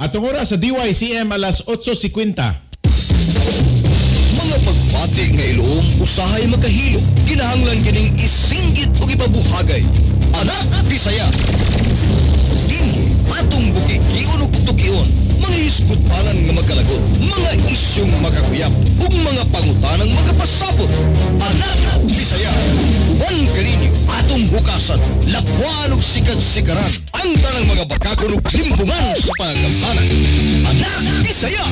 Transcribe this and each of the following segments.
Atong oras sa DYCM alas 8:50. Mga pagpati nga ilom usahay makahilo. Kinahanglan kining isinggit o ipabuhagay. Anak Bisaya. Dinhi atong bukikion o putukion. Mga hisgutanan nga magkalagot. Mga isyong makakuyap. Ug mga pangutanang magapasabot. Anak Bisaya. Uban kaninyo atong bukasan. Lapuan ug sikat-sikaran. Ang tanang mga bakakon ug limpungan sa pangamhanan. Anak Bisaya.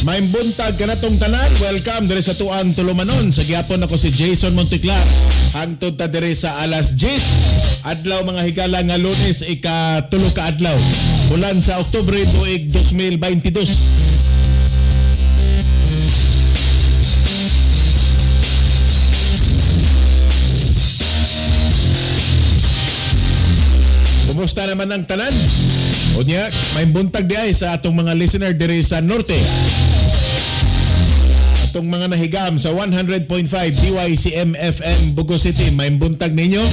May buntag kanatong tanan. Welcome diri sa tuang tulumanon. Sa gihapon ako si Jason Monteclar. Hangtod ta diri sa alas 10 adlaw mga higala nga Lunes ika-tulo ka adlaw. Bulan sa Oktubre tuig 2022. Kumusta naman ang tanan? Unya, may buntag di ay sa atong mga listener diri sa Norte. Atong mga nahigam sa 100.5 DYCM FM Bugo City. May buntag ninyo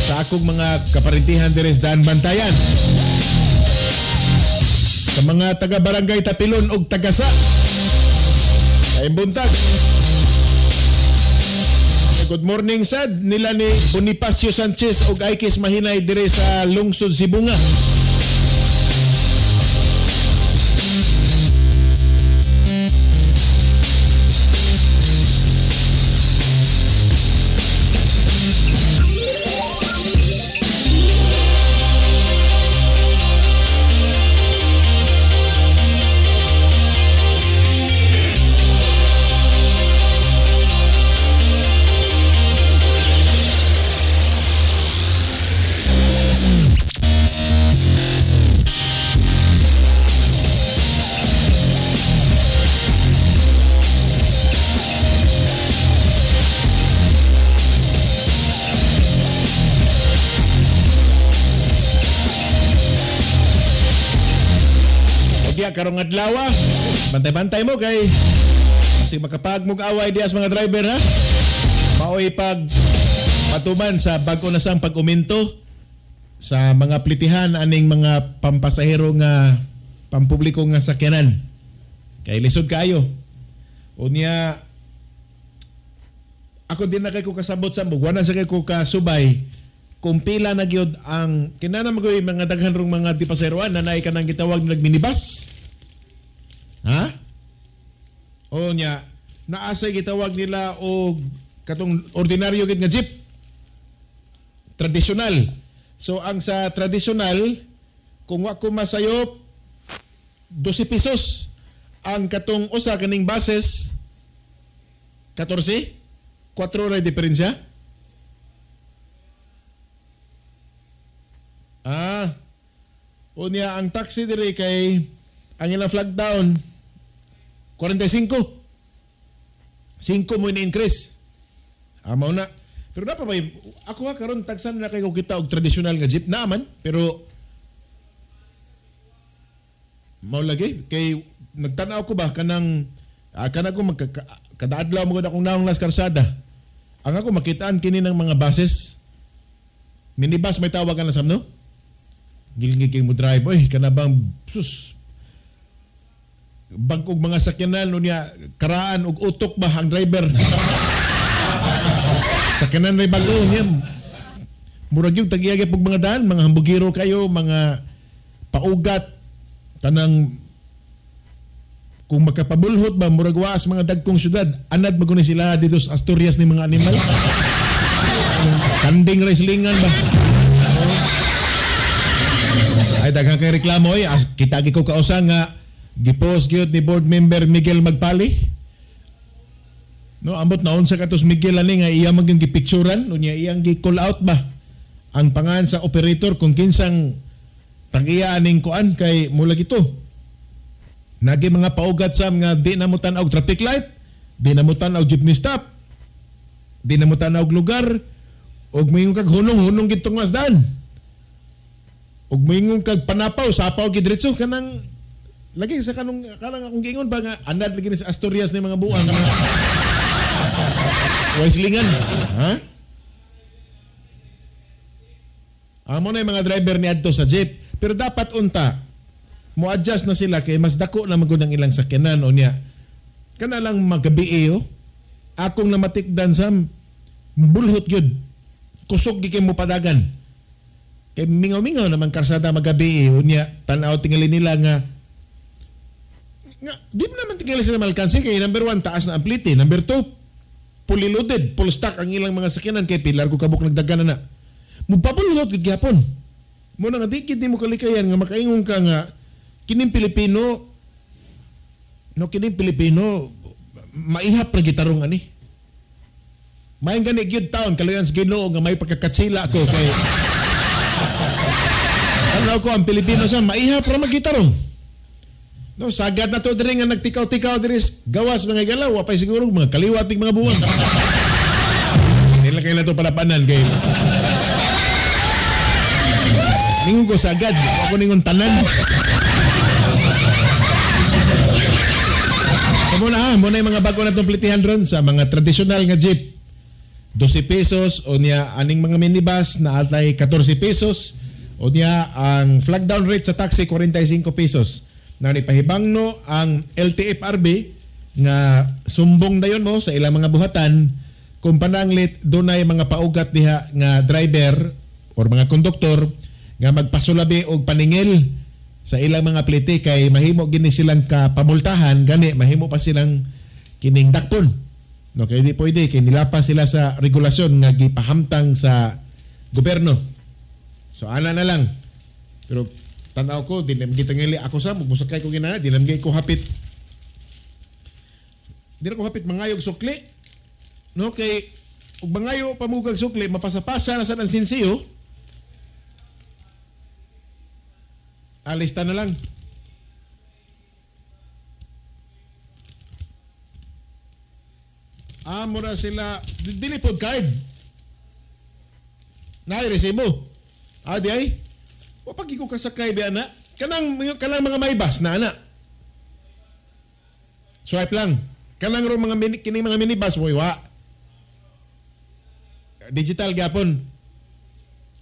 sa akong mga kaparintihan diri sa Daan Bantayan. Sa mga taga-barangay Tapilon ug Tagasa. May buntag. Good morning sad nila ni Bonifacio Sanchez ug Aikis Mahinay diri sa lungsod Sibunga. Karong adlaw, bantay-bantay mo kay kasi makapagmug away dias mga driver ha. Maoy pag patuman sa bag-o na sang pag-uminto sa mga plitihan aning mga pampasahero nga pampubliko nga sakyanan. Kay lisod kaayo. Unya ako din na kay ko kasabot-sabot, wala sa kay ko kasubay kung pila na gyud ang kinana magoy mga daghan rong mga dipaseroan na naay kanang gitawag na minibus. Ha? O nya, naasay gitawag nila o katong ordinaryo gid nga jeep. Tradisyonal. So ang sa tradisyonal, kung wa ko masayop 12 pesos. Ang katong usa kaning buses 14, 4 ra diferensya. O nya ang taxi diri kay ang ilang flag down 45. 5 mo ni-increase. Amaw na. Pero na pa ba, ako karon tagsan na kayo kita og traditional nga jeep naman, pero mao lagi kay nagtanaw ko ba kanang ko kada adlaw mo akong naong las karsada. Ang ako makitaan kini ng mga buses. Minibus may tawag na sam no? Gilingig mo drive, oy kanabang sus bangkog mga sakyanan unya karaan og utok ba ang driver. Sakyanan may bago niya. Murag yung tagiyagi pag mga daan, mga hambugiro kayo, mga paugat, tanang kung makapabulhot ba, murag waas mga dagkong syudad, anad maguni sila dito sa Asturias ni mga animal. Kanding wrestlingan ba? Ay, daghang kay reklamo eh. Kita ko kausa nga gipost gyud ni board member Miguel Magpali. No, ambot na unsa katos Miguel ani nga iya maging gipicturan unya iyang gi-call out ba ang pangan sa operator kung kinsang tag-iya aning kuan kay mula gito. Nagi mga paugat sam nga di na mo tan-aw traffic light, di na mo tan-aw jeepney stop, di na mo tan-aw lugar og mayong kag hunong-hunong gitong masdan. ug moingon kag panapaw sapaw gid diretso kanang lagi sa kanang akong giingon ba nga andad lagi ni sa Asturias ni mga buang nga Waislingan. Ha? Amo na yung mga driver ni adto sa jeep. Pero dapat unta, mo-adjust na sila kay mas dako na magud ang ilang sakyanan o niya. Kana lang magabi akong namatikdan sa bulhot gyud. Kusog gi kay mo padagan. Kay mingaw-mingaw naman karsada magabi o niya tan-aw tingali nila nga di mo naman tingali sila malkansi kay number 1 taas na amplity, number 2 fully loaded, full stock ang ilang mga sakyanan kay pilar ko kabuk nagdagan na. Mupapulot gid gyapon. Mo na nga dikit di mo kalikayan nga makaingon ka nga kining Pilipino maihap ra gitarong ani. May gani gyud taon kalayan sa Ginoo nga may pagkakatsila ko kay ano ko ang Pilipino sa maihap ra magitarong. No, sagad na to diri nga nagtikaw-tikaw diri gawas mga galaw, apay siguro mga kaliwating mga buwan. Nila kay nato palapanan kay. Ningon ko sagad, ako ningon tanan. So muna yung mga bago natong plitihan ron sa mga tradisyonal nga jeep. 12 pesos o niya aning mga minibus na atay 14 pesos o niya ang flag down rate sa taxi 45 pesos. Na nipahibangno ang LTFRB nga sumbong dayon mo sa ilang mga buhatan kung pananglit dunay mga paugat diha nga driver or mga konduktor nga magpasulabi og paningil sa ilang mga plite kay mahimo gini silang kapamultahan gani mahimo pa silang kining dakpon. No kay di pwede kay nilapas sila sa regulasyon nga gipahamtang sa gobyerno. So ana na lang. Pero tanaw ko, dinamgitangali ako sa musakay ko ginana, dinamgay ko hapit. Di na ko hapit mangayog sukli. No, kay ug mangayo pamugag sukli, mapasapasa na sa ng sinsiyo. Alista na lang. Mura sila, dili pod card. Na-resibo. Di ay? Wapag ko kasakay ba na? Kanang mga may bus na ana. Swipe lang. Kanang ro kining mga minibus mo iwa. Digital gapon.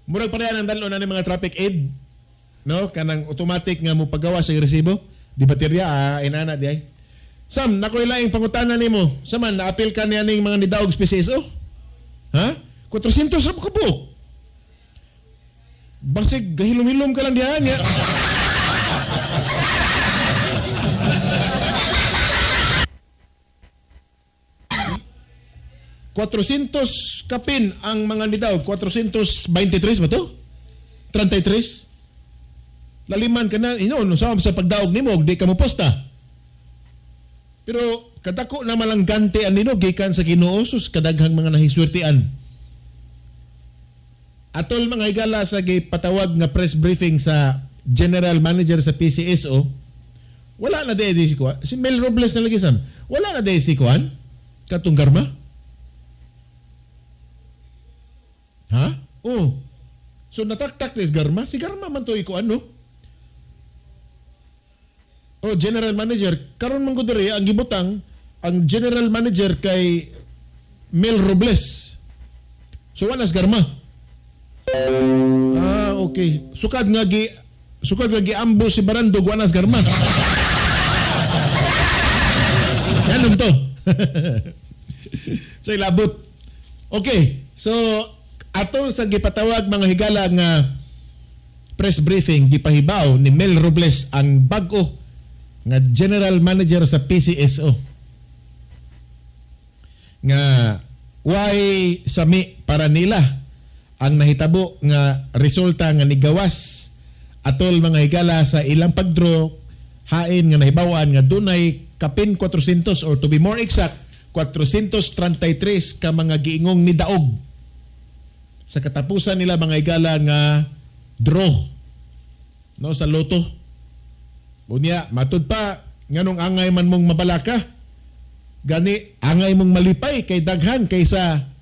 Murag pareha ng dalo na ng mga traffic aid. No, kanang automatic nga mo paggawa sa resibo. Di baterya inana di ay. Sam, nakoy laing pangutana nimo. Saman na-appeal ka niya ning mga nidaog species Ha? 400 ra ka buok. Basig gahilom-hilom ka lang diyan ya. $400 kapin ang mga nidaw. 423 ba to? 33? Laliman ka na. No, sa pagdaog ni mo, di ka mo posta. Pero kadako na malanggante ang nino, gikan sa Ginoo, sus kadaghang mga nahiswertian. Atol mga higala sa patawag nga press briefing sa General Manager sa PCSO, wala na di si Kuan. Si Mel Robles na lagi sam. Wala na di si Kuan. Katong Garma. Ha? Oh. So nataktak ni Garma. Si Garma man to ikuan no? Oh, General Manager. Karon man gud diri ang gibutang ang General Manager kay Mel Robles. So wanas Garma. Okay. Sukad nga giambo si Barando Guanas Garma. Yan to. So ilabot. Okay. So atol sa gipatawag mga higala nga press briefing gipahibaw ni Mel Robles ang bag-o nga General Manager sa PCSO. Nga why sami para nila ang nahitabo nga resulta nga nigawas atol mga higala sa ilang pagdraw hain nga nahibawan nga dunay kapin 400 or to be more exact 433 ka mga giingong nidaog sa katapusan nila mga higala nga draw no sa loto. Unya matud pa nganong angay man mong mabalaka gani angay mong malipay kay daghan kaysa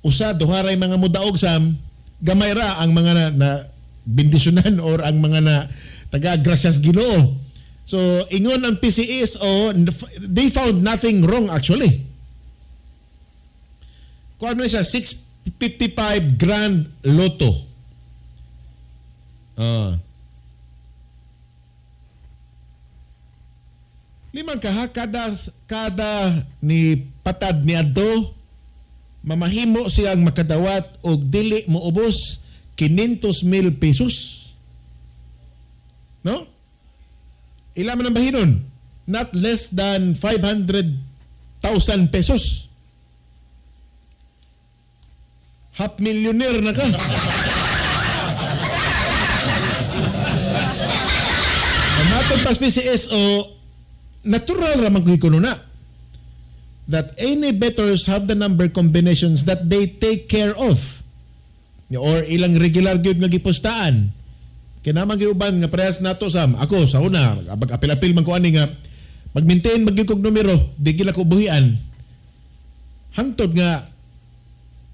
usa duharay mga mudaog sam gamay ra ang mga bindisyonan or ang mga na taga-gracias Ginoo. So, ingon ang PCSO, they found nothing wrong actually. Kung ano siya, 655 grand loto. Limang kaha, kada ni patad ni Adto, mamahimo siyang makadawat og dili mo ubos 500,000 pesos. No? Ila man ang bahinon? Not less than 500,000 pesos. Half millionaire na ka. Ang matong pas PCSO, natural ramang kuno na that any bettors have the number combinations that they take care of or ilang regular gyud nga gipostaan kinamang giuban nga parehas nato sam ako sa una apil-apil man ko ani nga mag-maintain magyud kog numero di gila ko buhian hangtod nga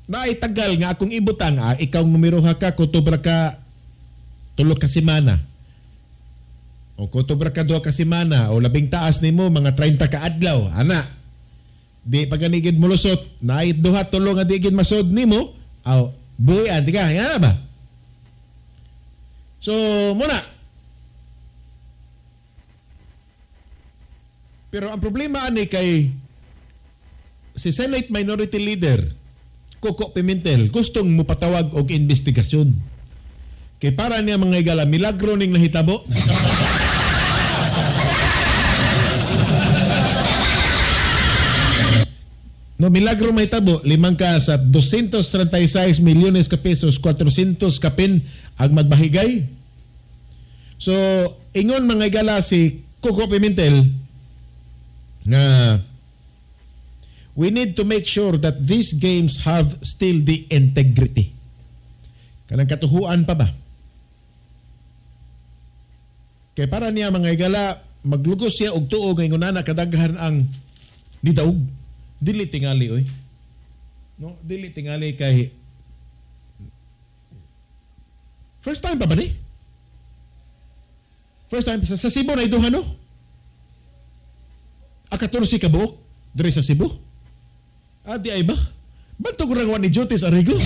naay tagal nga akong ibutang ikaw numero ha ka kutubra ka tulo ka semana o kutubra ka 2 ka semana o labing taas nimo mga 30 ka adlaw ana di paganigid mo lusot naay duha tulo nga di gid masod nimo aw buhian di ka nga ba so muna pero ang problema ani kay si Senate Minority Leader Coco Pimentel gustong mupatawag og investigasyon kay para niya mga igala milagro ning nahitabo. No milagro mahitabo limang ka sa 236 milyones ka pesos 400 kapin ang magbahigay. So ingon mga igala si Coco Pimentel na we need to make sure that these games have still the integrity. Kanang katuhuan pa ba? Kay para niya mga igala, maglugos siya og tuo ngay ngunana kadaghan ang nidaog. Dili tingali oy. No, dili tingali kay first time pa ba ni? First time sa Cebu na iduha no? 14 ka buok diri sa Cebu. Di ay ba? Bantog rangwan ni Jotis Arrigo.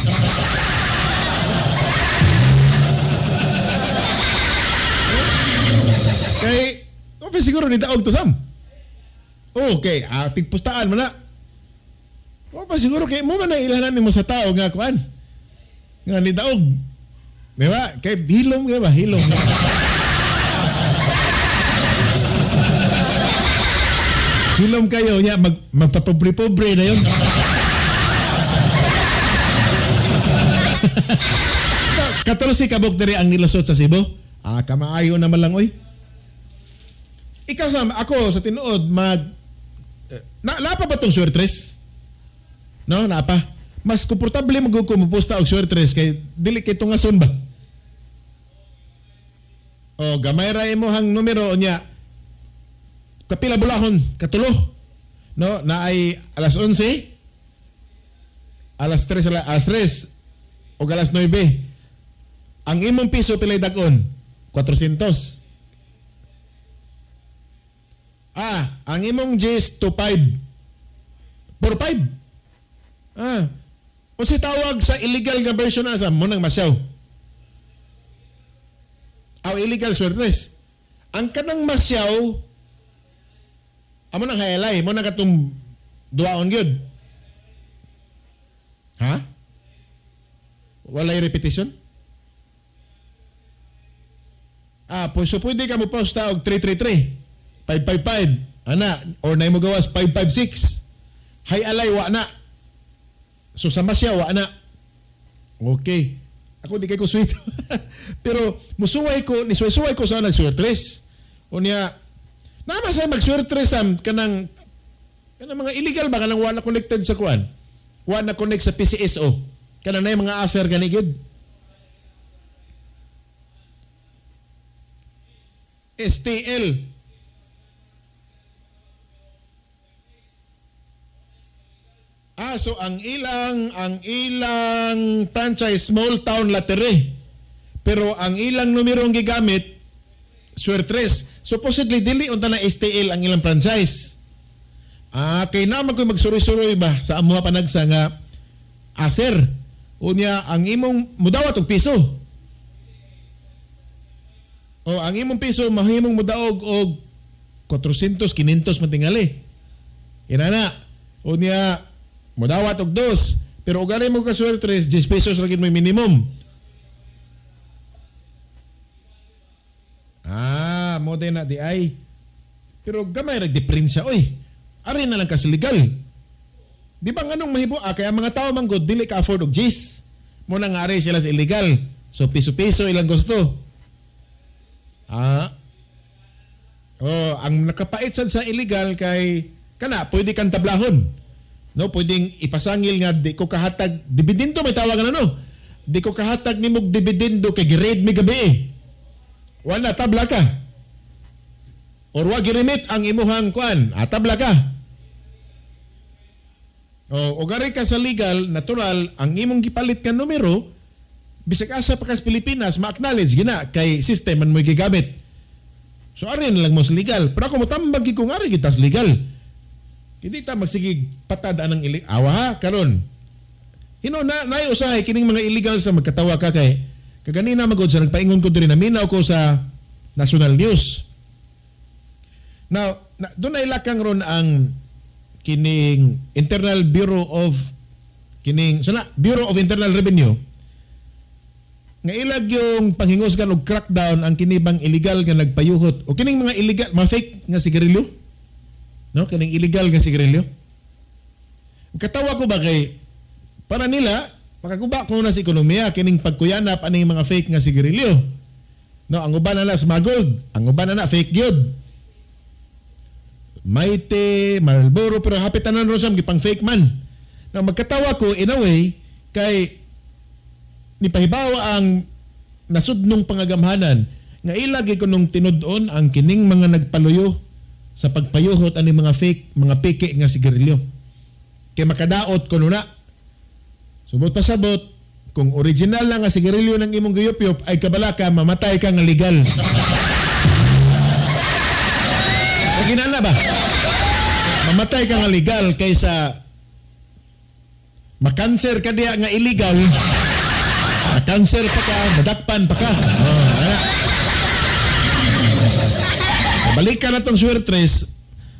Kay, siguro ni daog to sam. Okay, tigpustaan mo na. Siguro kay mo man na ilahanan mo sa tao nga kuan. Nga ni daog. Di ba? Kay hilom nga ba? Hilom. Hilom kayo niya magpapobre-pobre na yun. Katulsi kabok diri ang nilusot sa Cebu. Kamaayo naman lang oy. Ikaw Sam, ako sa tinuod napa ba tong swertres? No, napa. Mas komportable magkumupusta og swertres kay dili kay tungason ba? O gamay ra imo hang numero niya. Kapila bulahon, katulo. No, na ay alas 11, alas 3 o alas 9. Ang imong piso pilay dagon 400. Ang imong G's to 5. 4-5. Unsay tawag sa illegal nga version asa mo nang masyaw? Illegal swertres. Ang kanang masyaw amo nang hayalay, mo nang katong duaon gyud. Walay repetition? So pwede ka mo posta og 333, 555, ana, or na mo gawas 556. Hayalay wa na. So sa masyaw wa na. Okay. Ako di kay ko sweet. Pero musuway ko, nisuway ko sa nagsuwertres. O niya, naman sa magswertres kanang mga illegal ba kanang wala connected sa kuan? Wala connect sa PCSO. Kanang na mga aser ganigid. STL. So ang ilang franchise small town lottery Pero ang ilang numero ang gigamit, Suertres. Supposedly, dili unta na STL ang ilang franchise. Kay naman ko magsuroy-suroy ba sa amuha panagsa nga aser. Unya, ang imong mudawat og piso. O ang imong piso, mahimong mudaog og 400, 500 matingali. Inana. Unya, mudawat og 2. Pero ugali mo ka Suertres, 10 pesos lagi mo minimum. Mo din na di ay. Pero gamay nagdiferensya, oy. Ari na lang kasi legal. Di ba nganong mahibo? Kaya mga tao man good, dili ka afford og G's. Muna nga ari sila sa illegal. So piso-piso ilang gusto. Ang nakapait sad sa illegal kay kana, pwede kang tablahon. No, pwedeng ipasangil nga di ko kahatag dividendo may tawagan ano. Di ko kahatag nimog dividendo kay grade mi gabi. Wala tabla ka. Or wa girimit ang imuhang kuan, tabla ka. O gari ka sa legal, natural, ang imong gipalit ka numero, bisag asa pa kas Pilipinas, ma-acknowledge gina kay system man mo gigamit. So ari na lang mo sa legal. Pero ako motambag kung ari kita sa legal. Hindi ta magsigig patad anang awa karon. Hino na usahay kining mga illegal sa magkatawa ka kay kaganina magod sa nagpaingon ko diri na minaw ko sa National News. Now, doon ay lakang ron ang kining Bureau of Internal Revenue nga ilag yung panghingusgan og crackdown ang kinibang illegal nga nagpayuhot o kining mga illegal, mga fake nga sigarilyo. No, kining illegal nga sigarilyo. Katawa ko ba kay para nila makakuba ko na sa ekonomiya kining pagkuyanap aning mga fake nga sigarilyo. No, ang uban na smuggled, ang uban na fake gyud. Maite, Marlboro, pero hapitanan ron siyang gipang fake man. Na magkatawa ko in a way kay nipahibawa ang nasudnong pangagamhanan nga ilagi ko nung tinudon ang kining mga nagpaluyo sa pagpayuhot ani mga fake, mga peke nga sigarilyo. Kay makadaot ko nuna. Subot pasabot, kung original lang nga sigarilyo ng imong guyop-yop ay kabalaka, mamatay ka nga legal. Ginana ba? Mamatay ka nga legal kaysa makanser ka diya nga illegal. Makanser pa ka, madakpan pa ka. Balikan na itong Suertres,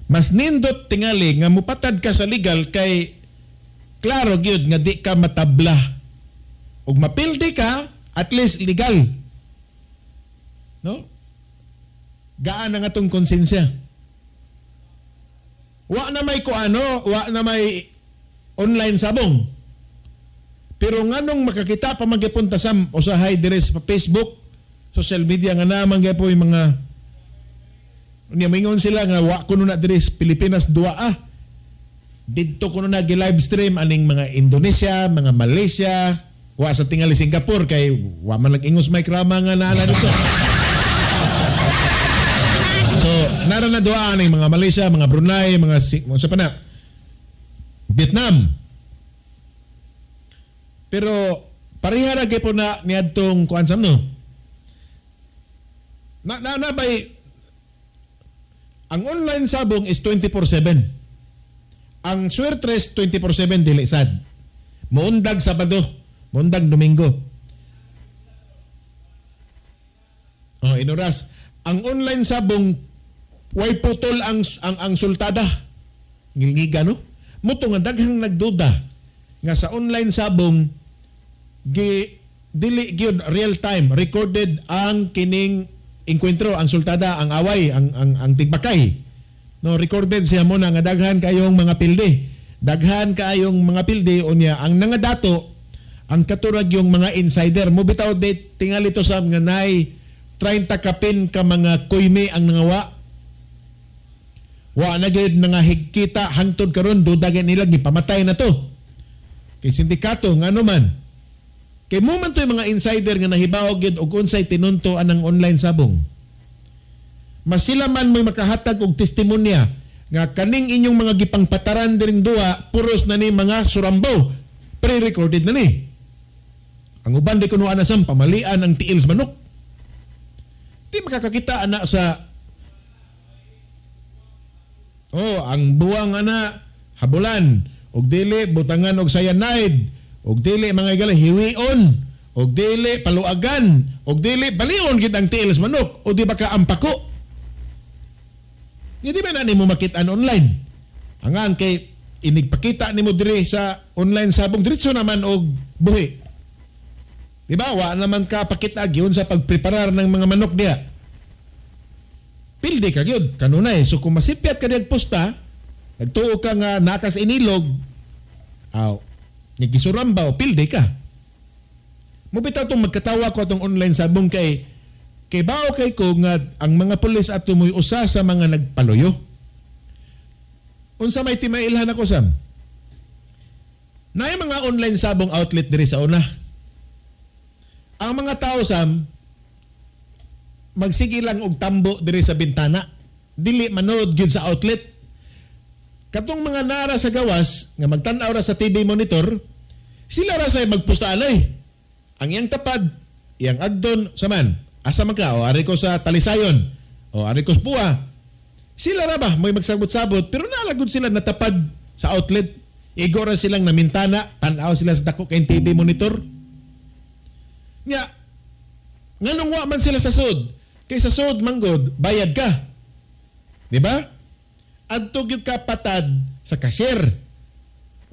mas nindot tingali nga mupatad ka sa legal kay klaro gyud nga di ka matabla. Ug mapildi ka, at least legal. No? Gaan na nga itong konsensya. Wa na may wa na may online sabong. Pero nganong makakita pa magipunta sa usahay dire sa Facebook, social media nga naman gyapon yung mga mingon sila nga wa kuno na dire sa Pilipinas duaa. Didto kuno na gi-live stream aning mga Indonesia, mga Malaysia, wa sa tingali Singapore kay wa man nag-ingos may krama nga naala dito. So, nara na doa ng mga Malaysia, mga Brunei, mga sa pa na Vietnam. Pero pareha ra gyud na niadtong kuan sam no. Na bay ang online sabong is 24/7. Ang Suertres 24/7 dili sad. Muundag Sabado, muundag Domingo. Inoras. Ang online sabong way putol ang sultada. Ngilngiga no? Muto nga daghang nagduda nga sa online sabong dili gyud real time recorded ang kining enkwentro, ang sultada, ang away, ang tigbakay. No, recorded siya mo na nga daghan kayong mga pilde. Daghan kayong mga pilde unya ang nangadato ang katurag yung mga insider. Mo bitaw date tingali to sa nga nay 30 kapin ka mga kuyme ang nangawa. Wa na gid nga higkita hangtod karon dudagan nila gipamatay na to. Kay sindikato ngano man. Kay mo man toy mga insider nga nahibaw gid og unsay tinunto anang online sabong. Mas sila man may makahatag og testimonya nga kaning inyong mga gipangpataran diring duwa puros na ni mga surambo. Pre-recorded na ni. Ang uban di kuno ana sam pamalian ang tiil sa manok. Di makakakita ana sa ang buwang ana habulan og dili butangan og cyanide og dili mga gali hiwion og dili paluagan og dili balion gid ang tiil sa manok o di ba ka ampako. Hindi ba na nimo makita online? Angan kay inigpakita nimo diri sa online sabong diretso naman og buhi. Di ba? Wa naman ka pakita gyud sa pagpreparar ng mga manok diya. Pilde ka gyud kanunay. So kung masipyat ka diyan posta, nagtuo ka nga nakas inilog, nagisurambaw, pilde ka. Mubitaw itong magkatawa ko itong online sabong kay bao kay ko nga ang mga pulis ato mo'y usa sa mga nagpaluyo. Unsa may timailhan ako sam? Naay mga online sabong outlet diri sa una. Ang mga tao sam magsige lang og tambo diri sa bintana. Dili manood gyud sa outlet. Katong mga nara sa gawas nga magtan-aw ra sa TV monitor, sila ra say magpusta alay. Ang iyang tapad, iyang agdon saman. Asa man ka o ari ko sa Talisayon o ari ko sa Pua. Sila ra ba may magsabot-sabot pero nalagod sila natapad sa outlet. Igo ra silang namintana, tan-aw sila sa dako kay TV monitor. Nya nganong wa man sila sa sud? Kay sa sud manggod bayad ka. Di ba? Adto gyud ka patad sa cashier.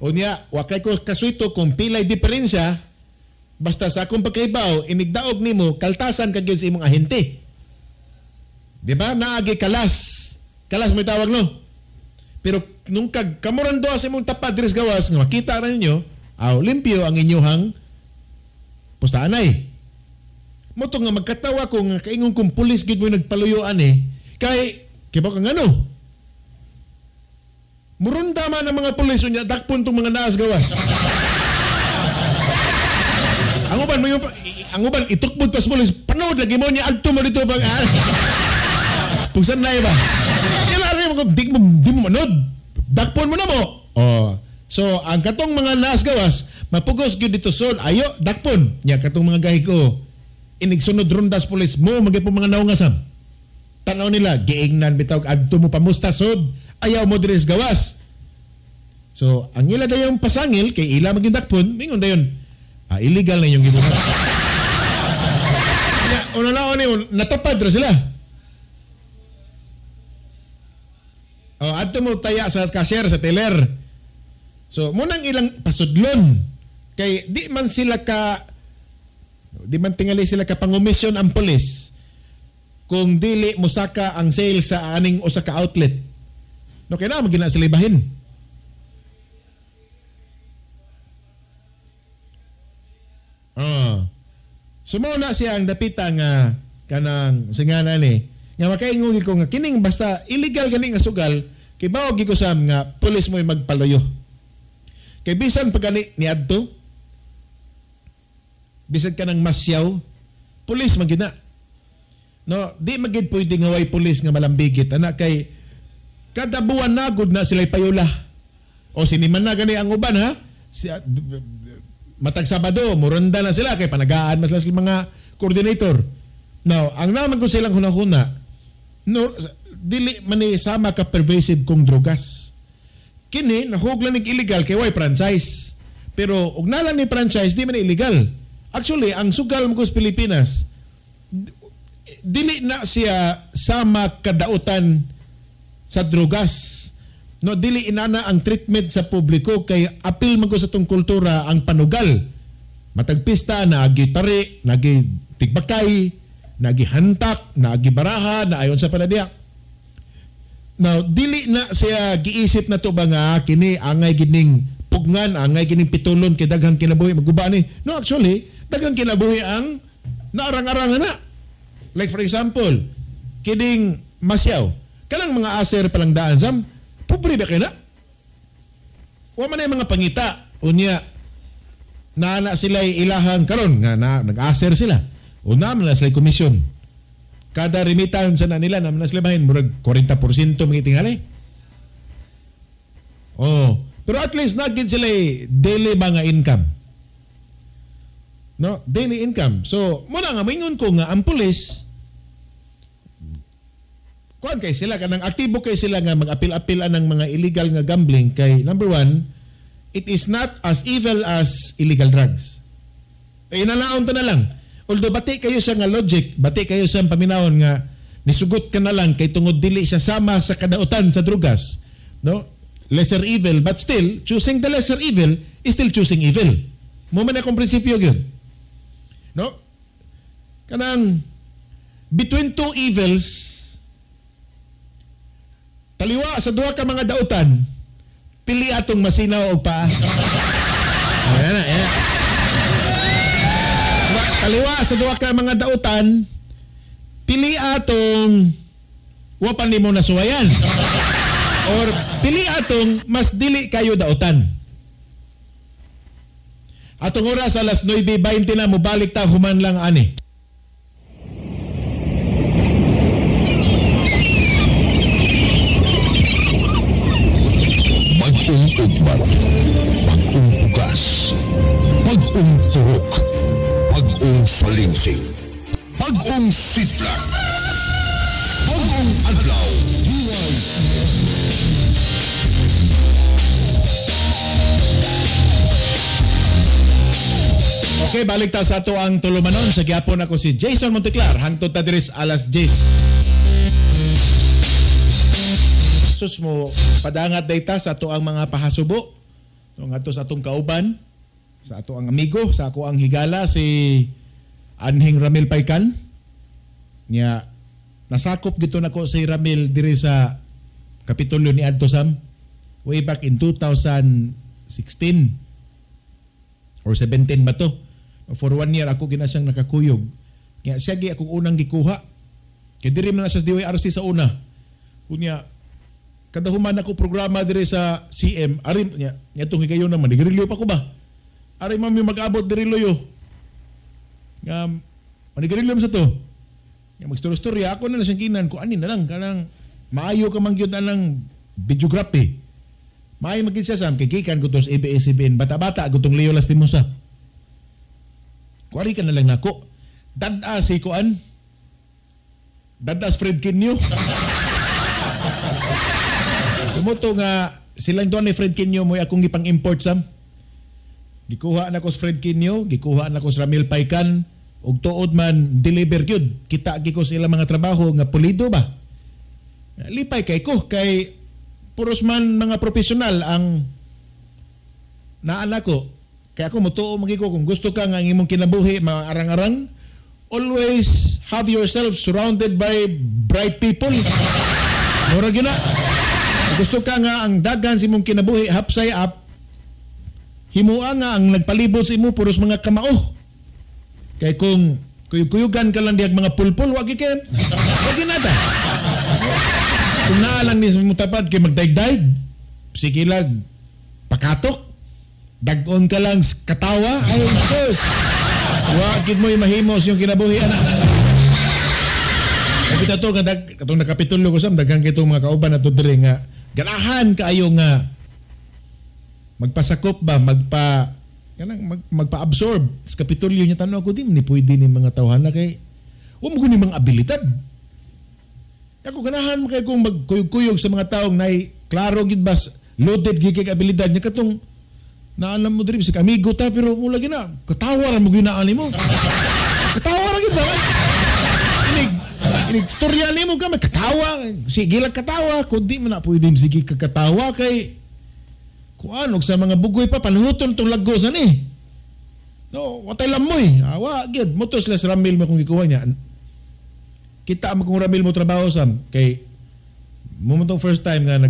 O niya wa kay ko kasuito kung pilay diferensya basta sa akong pagkaibaw inigdaog nimo kaltasan ka gyud sa imong ahente. Di ba? Naagi kalas. Kalas may tawag no. Pero nung kamurando sa imong tapad diri sa gawas nga makita ra ninyo, limpyo ang inyuhang pustaanay. Moto nga magkatawa ko nga kaingon kong pulis gid mo nagpaluyuan kay ba kang ano? Murunda man ang mga pulis unya dakpon tong mga naas gawas. ang uban itukbod pas pulis panood lagi mo niya adto mo dito bang pugsan na ba? Ilari mo di mo manood. Dakpon mo na mo. So ang katong mga naas gawas mapugos gyud dito son ayo dakpon nya katong mga gahi ko inigsunod rondas pulis mo magay po mga naungasam tanaw nila giingnan bitaw adto mo pamusta sod ayaw mo diri sa gawas. So ang ila dayon pasangil kay ila maging dakpon mingon dayon illegal na yung gibuhat. Una na ni natapad ra sila. Adto mo taya sa cashier sa teller. So, munang ilang pasudlon kay di man tingali sila ka pangumisyon ang pulis kung dili mosaka ang sales sa aning usa ka outlet. No kay na magina sila ibahin. Sumuna siya ang dapita nga kanang singana ni nga makaingon ko nga kining basta illegal gani nga sugal kay bawag gi ko sam nga pulis mo magpaluyo. Kay bisan pag ni adto bisan ka ng masyaw pulis magina no di magid pwede nga way pulis nga malambigit ana kay kada buwan na gud na sila payula o siniman na gani ang uban ha matag Sabado murunda na sila kay panagaan mas sila mga coordinator. Now ang naman ko silang hunahuna no dili man ni sama ka pervasive kung drogas. Kini nahuglan ning illegal kay way franchise. Pero ug nalang ni franchise di man illegal. Actually, ang sugal mo sa Pilipinas dili na siya sama kadautan sa drogas. No dili inana ang treatment sa publiko kay apil man ko sa tong kultura ang panugal. Matag pista na gitari, nagi tigbakay, nagi hantak, nagi baraha, na ayon sa panadiya. Now, dili na siya giisip na to ba nga kini angay gining pugnan, angay gining pitulon kay daghang kinabuhi maguba ni. No, actually, daghang kinabuhi ang naarang-arang na. Like for example, kining masyaw. Kanang mga aser palang daan sam, pobre ba kaya na? Wa man ay mga pangita. Unya, na sila ilahang karon nga nag-aser sila. Una man na sila komisyon. Kada remittance na nila naman na sila mahin, murag 40% mga tingali. Pero at least nagin sila daily mga income. no, daily income. So muna nga maingon ko nga ang pulis kuan kay sila kanang aktibo kay sila nga mag-apil-apilan ng mga illegal nga gambling kay number one, it is not as evil as illegal drugs. Ay nanaon ta na lang. Although bati kayo sa nga logic, bati kayo sa paminawon nga nisugot ka na lang kay tungod dili siya sama sa kadautan sa drugas, no? Lesser evil, but still choosing the lesser evil is still choosing evil. Mo man akong prinsipyo gyud. No? Kanang between two evils, taliwa sa duha ka mga dautan, pili atong masinaw og paa. Ayan na, ayan. Taliwa sa duha ka mga dautan, pili atong wapan nimo nasuwayan. Or pili atong mas dili kayo dautan. Atong oras alas 9:20 na mobalik ta human lang ani. Bagong ugmat, bagong ugas, bagong turok, bagong salingsing, bagong sitlag, bagong adlaw, huwag. Okay, balik ta sa ato ang tulumanon. Sa gyapon ako si Jason Monteclar. Hangtod ta diris alas 10. Sus mo, padangat dayta sa ato ang mga pahasubo. So, ato sa atong kauban, sa ato ang amigo, sa ako ang higala, si Anheng Ramil Paykan. Nya, nasakop gito na ko si Ramil diri sa Kapitolyo ni Adto Sam way back in 2016 or 17 ba to? For 1 year ako gina siyang nakakuyog. Kaya siya gi akong unang gikuha. Kaya diri man na siya sa DYRC sa una. Kunya, kada human ako programa diri sa CM, ari nya tong higayon naman, nigrilyo pa ko ba? Ari mami mag-abot diri loyo. Nga, manigrilyo sa to. Nga magstorya ako na siyang kinan ko ani na lang kanang maayo ka man gyud anang videography. Maayo magkin siya sam kay gikan ko tos ABS-CBN bata-bata gutong Leo Lastimosa. Kuwari ka na lang nako. Dada si Kuan. Dada Fred Kinyo. Kumuto nga silang doon ni Fred Kinyo mo akong gipang-import sam. Gikuha na ko sa Fred Kinyo, gikuha na ko sa Ramil Paykan, ug tuod man deliver gyud. Kita gi ko sila mga trabaho nga pulido ba. Lipay kay ko kay puros man mga profesional ang naan ko. Kaya ako mutuo magiko kung gusto ka nga ang imong kinabuhi mga arang-arang, always have yourself surrounded by bright people. Mura gina. Gusto ka nga ang dagan sa imong kinabuhi hapsay up, himua nga ang nagpalibot sa imo puros mga kamao. Kay kung kuyugan ka lang diag mga pulpul, wag ikin. Wag ginata. Kung naalang ni sa mutapad kay magdaig-daig, sige lang pakatok. Dag-on ka lang katawa. Ay, sus. Wagid mo yung mahimos yung kinabuhi, anak. Kapita to, katong nakapitulo ko sam, daghang kitong mga kauban na to diri nga, ganahan kaayo nga magpasakop ba, magpa-absorb sa kapitulyo niya. Tanong ako, di pwede ni mga tawhan na kay huwag mo ni mga abilidad. Ako ganahan mo kayo kung magkuyog-kuyog sa mga taong na klaro gid ba loaded gigig abilidad niya katong naalam mo diri sa amigo ta pero mo lagi na katawa ra mo ginaan nimo. Katawa ra gid ba? Inig storya nimo ka magkatawa, sige lang katawa, kundi man na pwede sige kagatawa kay kuan og sa mga bugoy pa panhuton tong lagos ani. No, watay lamoy. Awa gid motos les Ramil mo kung gikuha niya. Kita mo kung Ramil mo trabaho sam kay mo tong first time nga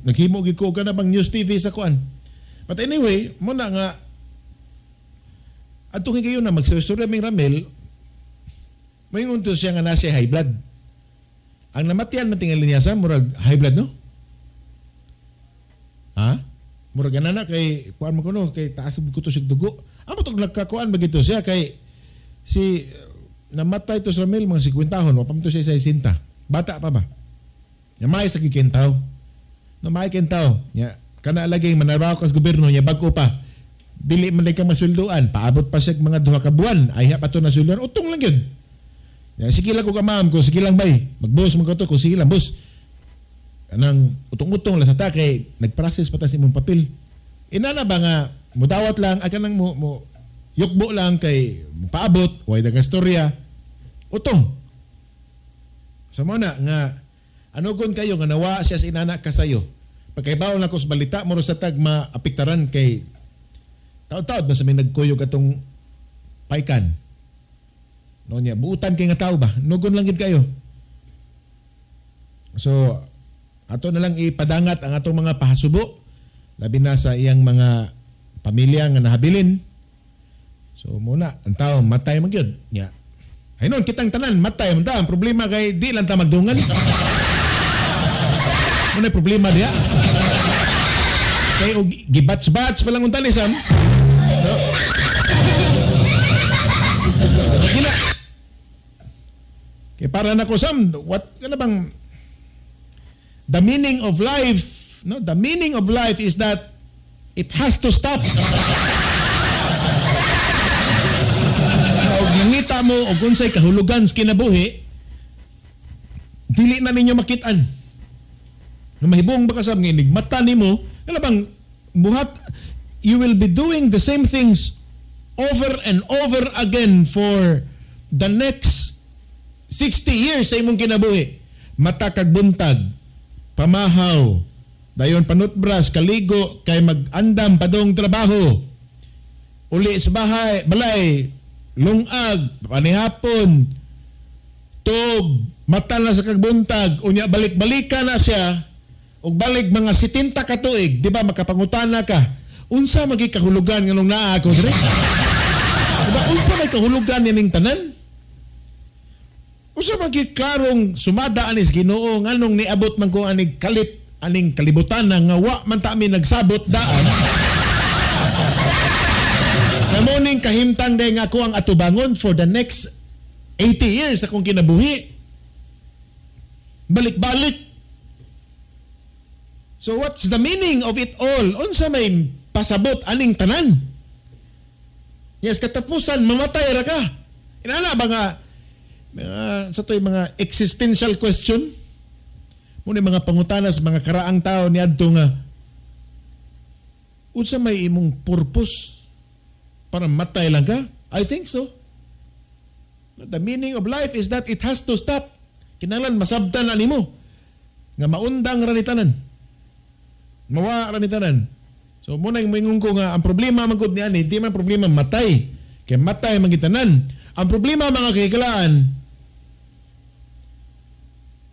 naghimo gid ko kana bang news TV sa kuan. But anyway, mo na nga atong higayon na magsusuri ming Ramil, may unto siya nga nasa high blood. Ang namatian man tingali niya sa murag high blood no? Ha? Murag anana kay kuan mo kuno kay taas ko to sig dugo. Amo tong nagkakuan bagito siya kay si namatay to sa Ramil mga 50 tahon, wa pa to siya 60. Bata pa ba? Nya may sa kikentaw. Na may kentaw. Nya kana lagi manaraw kas gobyerno nya bago pa. dili man ka masulduan, paabot pa siya mga 2 ka buwan, ay pa to nasulduan, utong lang yun. Sige lang ko ka ma'am, kung sige lang bay, mag-boss mo ka to, kung sige lang, boss. Anang utong-utong lang sa ta, kay nag-process pa ta sa imong papel. Inana ba nga, mudawat lang, aka nang mo yukbo lang kay paabot, way dagang storya, utong. Sa mo na, nga, ano gun kayo, nga nawa siya sa inana kasayo. Pagkaibaw lang ko sa balita, moro sa tag maapiktaran kay taod-taod na sa may nagkuyog atong paikan. No niya, buutan kay nga tao ba? Nugon lang gid kayo. So, ato na lang ipadangat ang atong mga pahasubo, labi na sa iyang mga pamilya nga nahabilin. So, muna, ang tao, matay magyod. Nya. Ay noon, kitang tanan, matay. Ang problema kay di lang ta magdungan. Ano yung problema diya? Kaya gibats-bats pa lang unta lisam. No? Gila. Kaya para na ko Sam, what ano bang the meaning of life, no? The meaning of life is that it has to stop. Og ngita mo og unsay kahulugan sa kinabuhi, dili na ninyo makitaan. Mahibong baka sa mga mata nimo, ano bang buhat, you will be doing the same things over and over again for the next 60 years sa imong kinabuhi. Mata kag buntag, pamahaw, dayon panutbras, kaligo, kay mag-andam padong trabaho. Uli sa bahay, balay, lungag, panihapon, tog, mata na sa kagbuntag, unya balik-balikan na siya, og balik mga 70 ka tuig, di ba, makapangutana ka, unsa magi kahulugan nganong naa ako dire? Di ba, unsa may kahulugan nining tanan? Unsa magi klarong sumada anis Ginoo nganong niabot man ko aning kalit, aning kalibutan nga wa man ta mi nagsabot daan. Namuning kahimtang day nga ako ang atubangon for the next 80 years akong kinabuhi. Balik-balik. So what's the meaning of it all? Unsa may pasabot aning tanan? Yes, katapusan mamatay ra ka. Inana ba nga sa to'y mga existential question? Muna mga pangutanas, mga karaang tao ni adto nga unsa may imong purpose para matay lang ka? I think so. The meaning of life is that it has to stop. Kinahanglan masabtan na nimo nga maundang ra ni tanan. Mawa ra ni tanan. So muna yung mingon ko nga ang problema man gud niani, di man problema matay. Kay matay man gitanan. Ang problema mga kahikalaan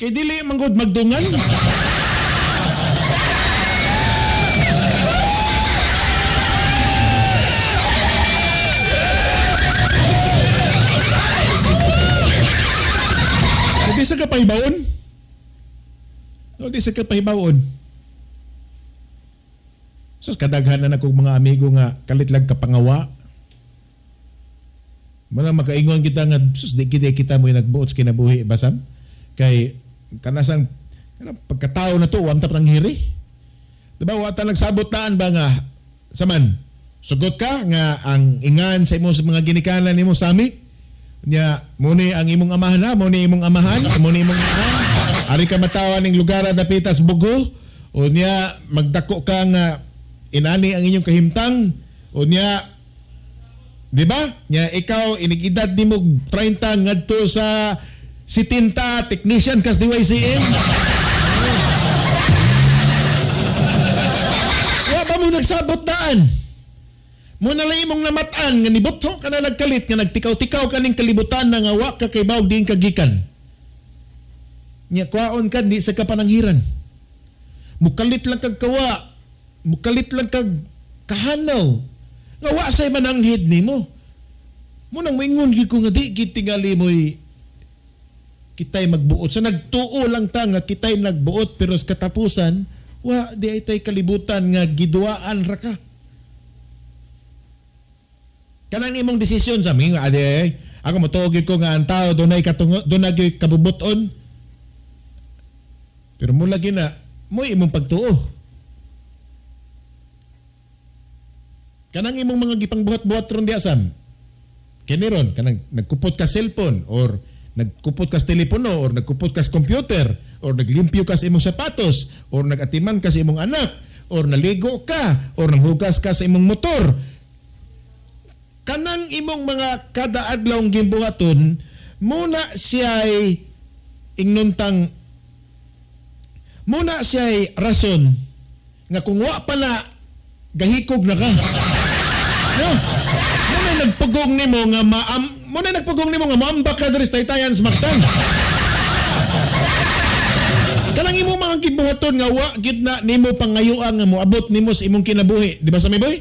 kay dili man gud magdungan. Di sa kapahibaon. No, di sa kapahibaon. So kadaghanan na akong mga amigo nga kalitlag kapangawa. Mga makaingon kita nga sus di kita mo nagbuot sa kinabuhi basam kay kanasang pagkatao na to wanta nang hiri. Diba wata nagsabot taan ba nga saman sugot ka nga ang ingan sa imo sa mga ginikanan nimo sami nya muni ang imong amahan na muni imong amahan muni imong amahan ari ka matawa ning lugar na pitas bugo o niya magdako ka nga inani ang inyong kahimtang o niya di ba nya ikaw inigidad nimo 30 ngadto sa 70 technician kas DYCM wa ba mo nagsabot daan mo na lang imong namatan nga nibutho ka na nagkalit nga nagtikaw-tikaw kaning kalibutan na nga wa ka kay bawg din kagikan nya kwaon ka di sa kapananghiran mukalit lang kag kawa mukalit lang kag kahanaw nga wa say mananghid nimo mo nang mingon gid ko nga di gid tingali mo'y kitay magbuot sa nagtuo lang ta nga kitay nagbuot pero sa katapusan wa di ay tay kalibutan nga giduaan ra ka kanang imong desisyon sa mga ade ako motuog ko nga ang tao dunay katungo dunay kabubuton pero mo lagi na mo imong pagtuo Kanang imong mga gipangbuhat-buhat ron di asam. Kini ron kanang nagkupot ka cellphone or nagkupot ka telepono or nagkupot ka computer or naglimpyo ka sa imong sapatos or nagatiman ka sa imong anak or naligo ka or nanghugas ka sa imong motor. Kanang imong mga kada adlaw gimbuhaton muna siya'y ingnuntang muna siya'y rason nga kung wa pa na gahikog na ka. No? Muna nagpugong nimo nga maambak ka diri sa taytayan sa Mactan. Kanang imo mga gibuhaton nga wa gid na nimo pangayuan nga moabot nimo sa imong kinabuhi, di ba sa may boy?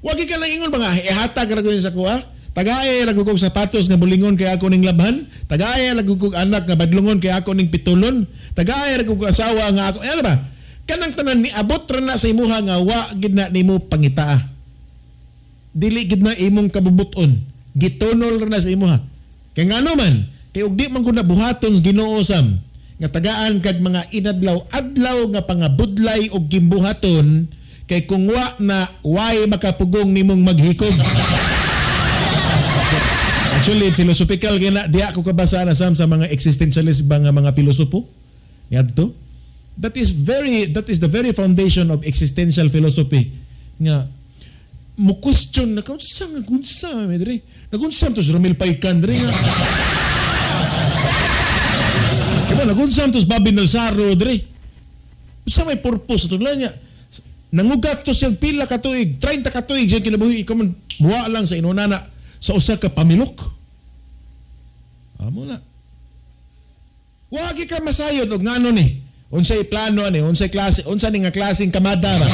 Wa gid ka lang ingon mga ihatag ra gyud sa kuha. Tagaay ra kog sapatos nga bulingon kay ako ning labhan, tagaay ra kog anak nga badlungon kay ako ning pitulon, tagaay ra kog asawa nga ako. Ano ba? Kanang tanan ni abot ra na sa imuha nga wa gid na nimo pangitaa. Dili gid na imong kabubuton, gitonol ra na sa imuha. Kay ngano man, kay ug di man kun buhaton sa Ginoo sam nga tagaan kag mga inadlaw-adlaw nga pangabudlay og gimbuhaton kay kung wa na way makapugong nimong maghikog. Actually, philosophical kaya di ako kabasa na sa mga existentialist ba nga mga pilosopo. Yadto. That is the very foundation of existential philosophy. Nga mo question na kunsa nga gunsa medre. Nagunsa to si Romel Paikan dre nga. Diba nagunsa to si Bobby Nalsaro dre. Sa may purpose to lang niya. Nangugat to siya pila ka tuig, 30 ka tuig siya kinabuhi ikaw man buwa lang sa inunana sa usa ka pamilok. Amo na. Wagi ka masayod og ngano ni. Unsay plano ani, unsay klase, unsa ni nga klaseng kamada ba?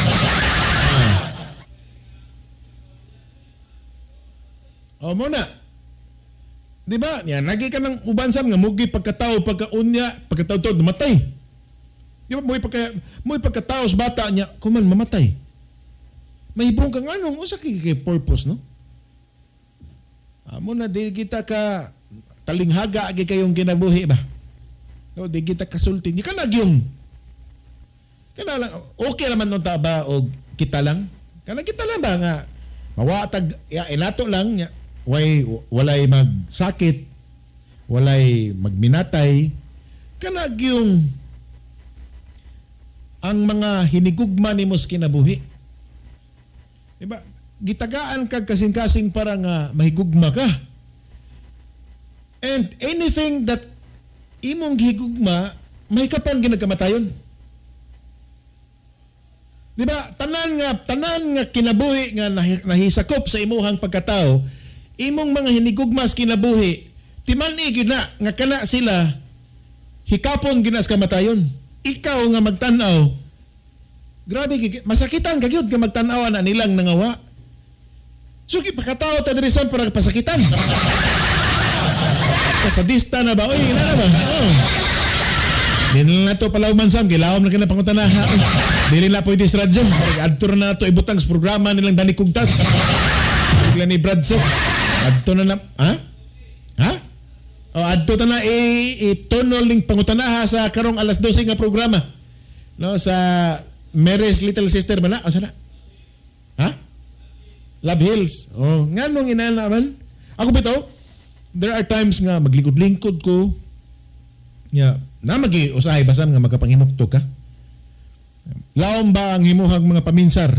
Amo na. Di ba? Yan, lagi ka nang ubansam nga mugi pagkatao, pagkatao to namatay. Di ba? Mo'y pagkatao sa bata niya, kuman mamatay. Mahibong ka nga nung, usa kay purpose, no? Amo na, di kita ka talinghaga agi kayong kinabuhi ba? No, di kita kasulti. Di ka nagyong. Kana lang, okay naman nung taba o kita lang. Kana kita lang ba nga, mawatag, inato lang, walay magsakit, walay magminatay, kana nagyong ang mga hinigugma ni mos kinabuhi. Diba? Gitagaan kag kasing-kasing para nga mahigugma ka. And anything that imong higugma, mahikapan ginagkamatayon. Diba? Tanan nga kinabuhi nga nahisakop sa imuhang pagkatao, imong mga hinigugmas kinabuhi, timani gid na nga kana sila hikapon ginas kamatayon. Ikaw nga magtan-aw, grabe masakitan ka gyud nga magtan-aw na nilang nangawa. So pagkatao ta diri sa para pasakitan. Kasadista na ba? Oy, ina na ba? Oh. Dili na to palawman sam, gilawom na kina pangutanaha. Dili na pwede sa radyo. Adto na to ibutang sa programa nilang Dani Kugtas. Bigla ni Bradso. Adto na ha? Ha? O adto ta na itonol ning pangutanaha sa karong alas 12 nga programa. No, sa Mary's Little Sister ba na? O sana? Ha? Love Hills. Oh, nganong inana man? Ako bitaw, there are times nga maglingkod-lingkod ko. Yeah, na magi-usahay basan nga magkapanghinukto ka. Laom ba ang himuhang mga paminsar?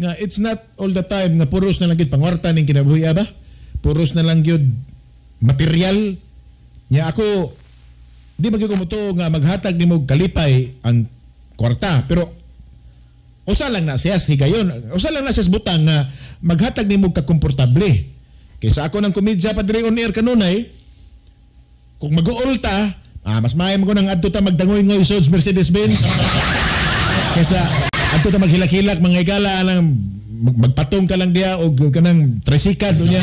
Nga it's not all the time nga puros na lang gyud pangwarta ning kinabuhi ba? Puros na lang gyud material. Nya ako di magi ko muto nga maghatag nimo kalipay ang kwarta, pero usa lang na siya higayon. Usa lang na siya butang nga maghatag nimo ka komportable. Kaysa ako ng komedya pa diri on air kanunay, kung mag-uulta, mas maayo mo nang adto ta magdangoy-ngoy sa Mercedes-Benz. Kaysa adto ta maghilak-hilak mga igala lang magpatong ka lang diya o kanang tricycle niya.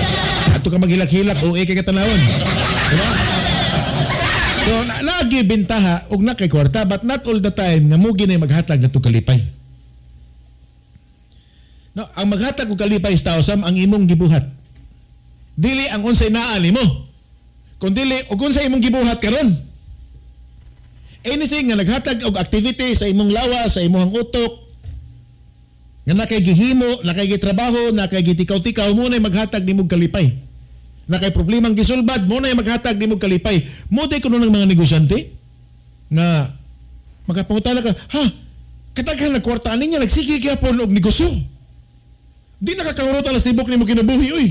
Adto ka maghilak-hilak o kay katanawon. Diba? So lagi bintaha og na kay kwarta but not all the time nga mo ginay maghatag nato kalipay. No, ang maghatag og kalipay sa tawo sam ang imong gibuhat. Dili ang unsay naa nimo. Kun dili og unsay imong gibuhat karon. Anything nga naghatag og activity sa imong lawas, sa imong utok, Nga nakay gihimo, nakay gitrabaho, nakay gitikaw-tikaw, mo na maghatag nimog kalipay. Nakay problemang gisulbad, mo na maghatag nimog kalipay. Mo day kuno ng mga negosyante nga magapangutana ka, ha, kataghan na kwartaan niya, nagsige gyapon og negosyo. Di nakakahurot alas tibok nimo kinabuhi, oy.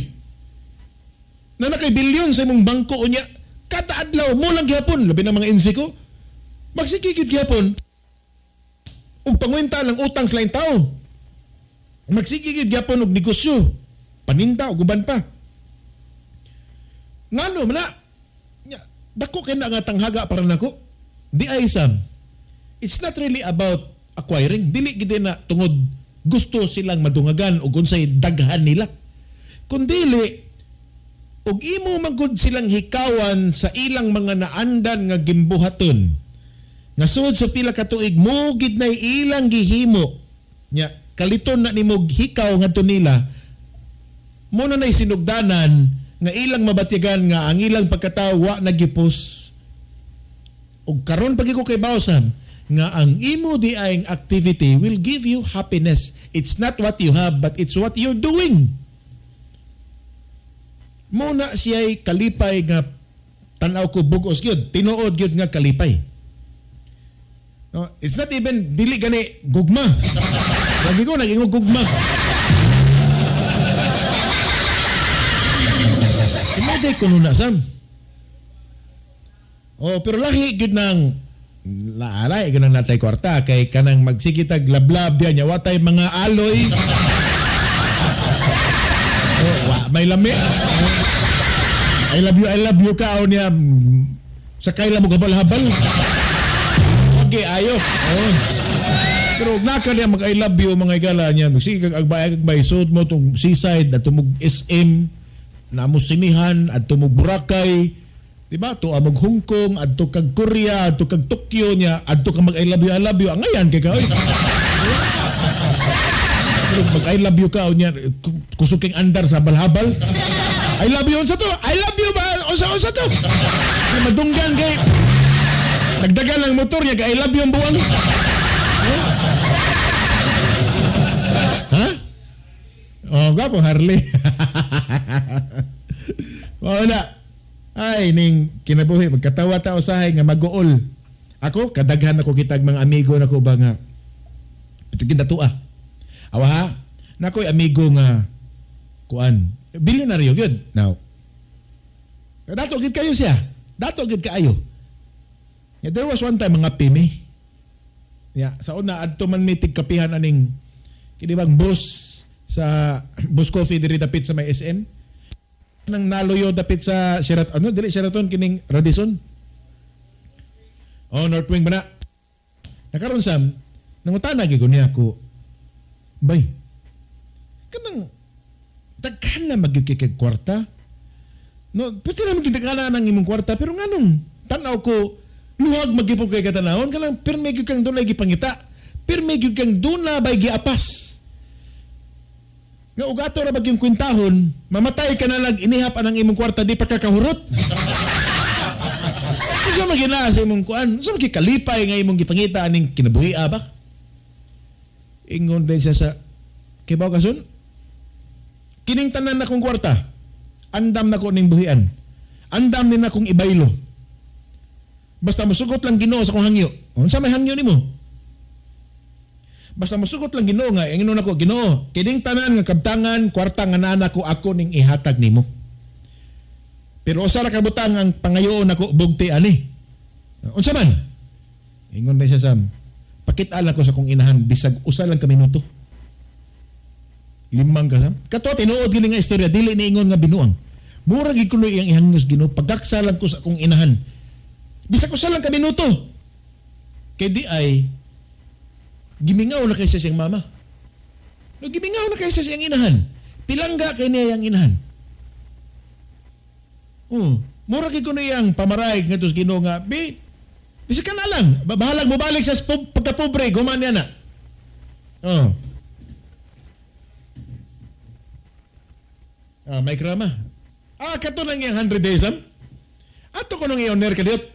Na nakay bilyon sa imong bangko o niya, kada adlaw mo lang gyapon, labi ng mga insiko, magsige gyapon og pangwenta ng utang sa laing tao. Magsigigid gyapon og negosyo, paninda o guban pa. Ngano man na, dako kay na nga tanghaga para nako. Di ay Sam. It's not really about acquiring. Dili gid na tungod gusto silang madungagan o unsay daghan nila. Kundili og imo magud silang hikawan sa ilang mga naandan nga gimbuhaton. Nga sud sa pila ka tuig mo gid nay ilang gihimo. Nya kaliton na nimog hikaw ngadto nila mo na nay sinugdanan nga ilang mabatyagan nga ang ilang pagkatawa nagipos ug karon pagi ko kay Bawsam nga ang imo di ay activity will give you happiness. It's not what you have but it's what you're doing. Mo na siya'y kalipay nga tanaw ko bugos gyud, tinuod gyud nga kalipay. No, it's not even dili gani gugma. Sabi ko naging gugma. Imaday ko na Sam. Oh, pero lahi gid nang laalay ganang natay kwarta kay kanang magsikitag lablab diyan nya watay mga aloy. Oh, may lami. I love you ka o niya sakay lang mo habal-habal. Okay, ayo. Oh. Pero naka niya mag-I love you mga igala niya. Sige kag agbay sud mo tong seaside at tumog SM na musinihan at tumog Boracay. Diba? To amog Hong Kong, adto kag Korea, adto kag Tokyo niya, adto ka mag-I love you. Angayan kay ka. Pero mag-I love you ka o niya kusuking andar sa habal-habal. I love you unsa to. I love you ba? Unsa to? Madunggan kay nagdagan lang motor niya kay I love you ang buwang. Ha? Oh, gapo Harley. Wala. Ay ning kinabuhi magkatawa ta usahay nga mag-uol. Ako kadaghan ako kitag mga amigo nako ba nga pitigin datua. Awa ha. Nakoy amigo nga kuan bilyonaryo gyud. Now, dato gid kayo siya. Dato gid kaayo. Yeah, there was one time mga pimi. Yeah, sa una adto man may tigkapihan aning kini bang boss sa Boss Coffee diri dapit sa may SM. Nang naloyo dapit sa Sheraton, dili Sheraton kining Radisson. Oh, North Wing ba na? Nakaroon Sam, nangutana gid ko niya ako. Bay. Kanang daghan na magyukikig kwarta. No, pwede naman gidagana ng imong kwarta, pero nganong tanaw ko, luhag magipog kay katanahon, kanang pirme gyud kang dunay gipangita, pirme gyud kang duna bay giapas. Nga ugato ra bagyong kwintahon, mamatay ka na lang inihap anang imong kwarta di pa kakahurot. Sa magina sa imong kuan, sa magikalipay nga imong gipangita aning kinabuhi ba? Ingon din siya sa kibaw kason. Kining tanan na kong kwarta, andam na ko ning buhian. Andam din na kong ibaylo. Basta masugot lang Ginoo sa kong hangyo. Unsa may hangyo nimo? Basta masugot lang Ginoo nga, ingon nako Ginoo, kining tanan nga kabtangan, kwarta nga nana ko ako ning ihatag nimo. Pero usa ra ka butang ang pangayoon nako bugti ani. Unsa man? Ingon din siya Sam. Pakit-ala ko sa kong inahan bisag usa lang ka minuto. Limang ka Sam. Kato tinuod gini nga istorya dili ni ingon nga binuang. Mura gid kuno iyang ihangos Ginoo pagaksalan ko sa kong inahan. Bisag usa lang ka minuto. Kay di ay gimingaw na kay sa siyang mama. No, gimingaw na kay sa siyang inahan. Pilangga kay niya yang inahan. Oh, mura kay kuno yang pamaray ngadto sa Ginoo nga, bisag ka na lang. Bahalag mo balik sa pagkapobre, guman niya na. Oh. May krama. Kato nang yung 100 days, ato ko nang i-on-air ka diot.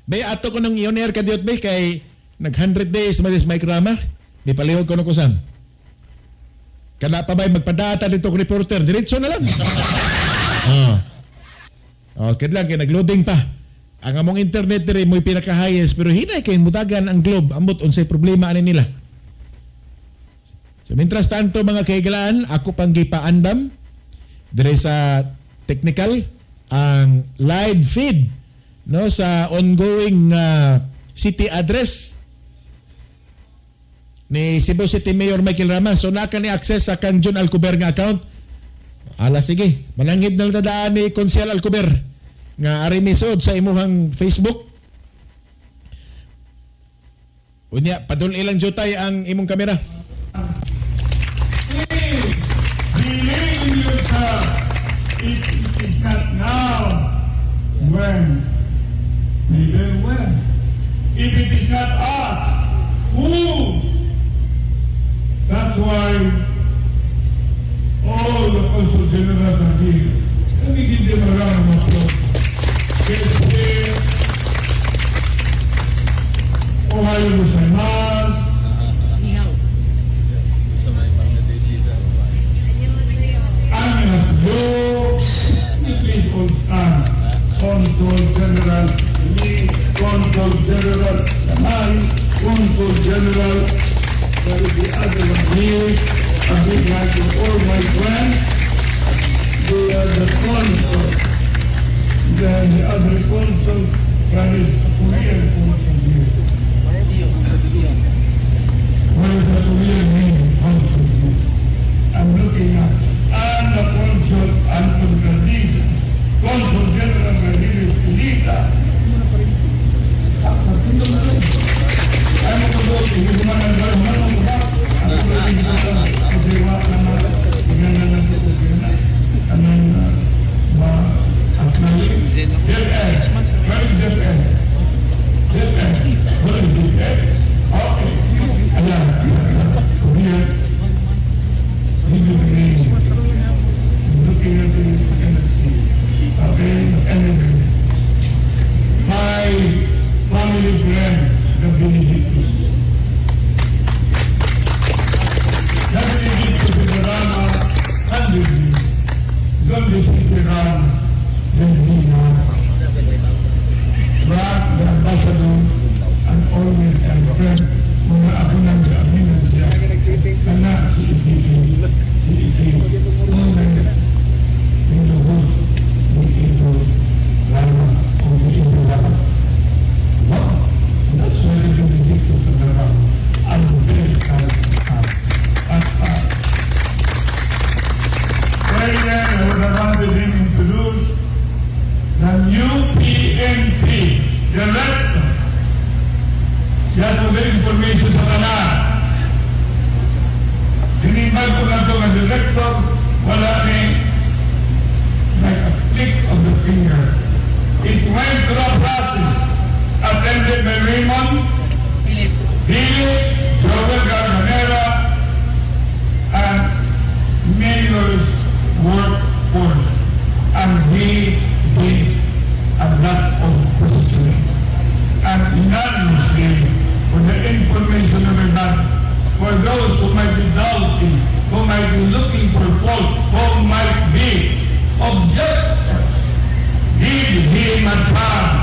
Bay, ato ko nang i-on-air ka diot, bay, kay nag 100 days, may krama. Di palihog ko na ko, Sam. Kana pa ba'y magpadata dito kong reporter? Diretso na lang. Okay lang, kaya nag-loading pa. Ang among internet rin mo'y pinaka-highest, pero hinay kayo mutagan ang globe. Ambot, unsay problema ani nila. So, mientras tanto mga kaigalaan, ako pang gipaandam dire sa technical ang live feed no sa ongoing city address ni Cebu City Mayor Michael Rama. So naka ni access sa kang John Alcober nga account. Ala sige, mananghid na dadaan ni Konsyal Alcober nga ari misod sa imuhang Facebook. Unya padul ilang jutay ang imong kamera. Believe in yourself. It is not now. When? Maybe when? If it is not us, who? That's why all the consul generals are here. Let me give them a round of applause. Ohio gozaimasu. Please all stand. Consul General Lee, Consul General Lamay, Consul General, there is the other one here, a big hand to all my friends. They are the consul. Then the other consul, there is a Korean consul here. Where is the Korean name consul here? I'm looking at. And the consul Anton Gandisa, Consul General Gandisa Kulita. Ano ko doon, hindi ko man ang gano'n mo ba? Ako ko rin sa kasi wala naman, tingnan na lang sa sila. Anong acknowledge? DepEd. Where is DepEd? DepEd. Where is DepEd? Okay. Ayan. Korea. Hindi ko rin. Looking at the NFC. Okay, anyway. My family friend, the Benedictus. The Benedictus is around 100 years. Don't listen to around then he now. Brad, the ambassador, and always and friend, mga ako nang gaaminan siya. Sana si Ikitin. Information sa tanan. Tinimag ko na ito ang director, wala ni like a flick of the finger. It went through a process, attended by Raymond, Philip, Joel Garganera, and Mayor's workforce. And he did a lot of questioning. And unanimously, for the information that we got, for those who might be doubting, who might be looking for fault, who might be objectors, give him a chance.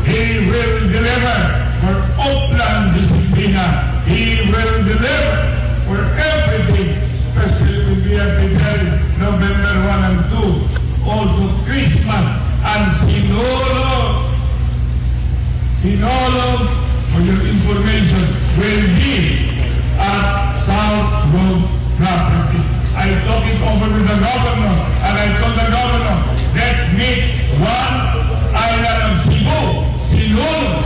He will deliver for Upland Disciplina. He will deliver for everything, especially when we are preparing November 1 and 2. Also Christmas and Sinolo, for your information, will be at South Road property. I talked it over with the governor, and I told the governor, let's meet one island of Cebu, Sinolo,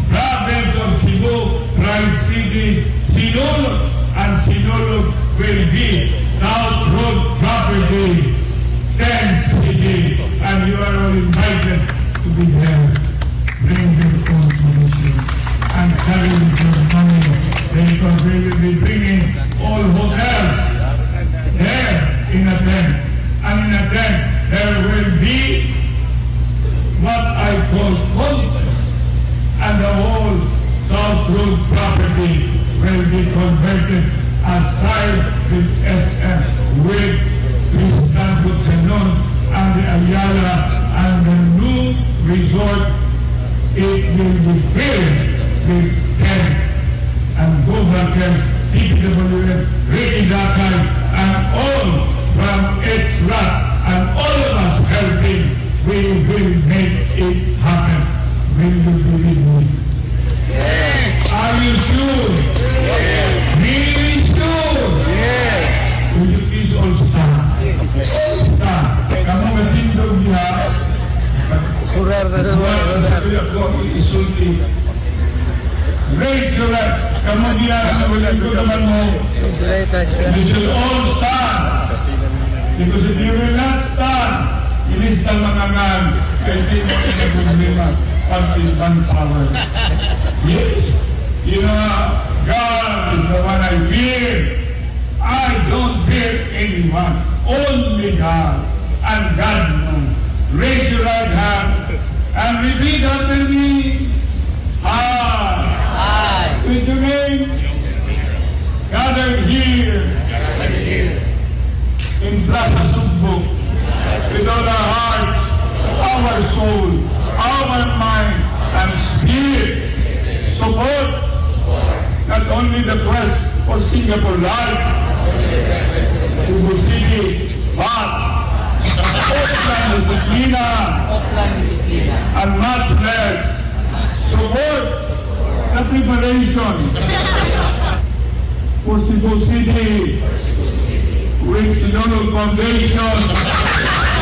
province of Cebu, Tri-City, Sinolo, and Sinolo will be South Road property, 10 city, and you are all invited to be there. Bring your own solution and carry your money, because we will be bringing all hotels there in a tent. And in a tent, there will be what I call contest, and the whole South Road property will be converted aside with SM. we will make it happen. Will you believe me? Yes. Are you sure? Yes. Really sure? Yes. Will you please all stand? Stand. Kamu matindog niya. Surar na Ako ang isulti. Raise your right. Kamu niya. Matindog naman mo. You should all stand. Because if you will not stand, ilista mangangan. Kaya hindi mo problema. Until manpower. Yes. You know, God is the one I fear. I don't fear anyone. Only God. And God knows. Raise your right hand and repeat after me. I. With your name. Gather here. In Plaza Subbog. With all our hearts, our soul, our mind, and spirit. Support not only the quest for Singapore life, Cebu City, but Oplan Disiplina, and much less support the preparation for Cebu City with Sinulog Foundation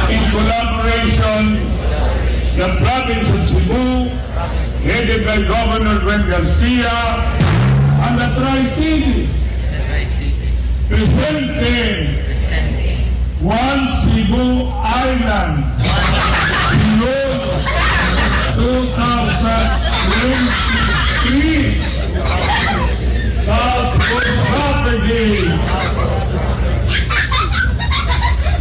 in collaboration the province of Cebu, headed by Governor Gwen Garcia, and the Tri-Cities, presenting One Cebu Island, June 2023, South Coast Property,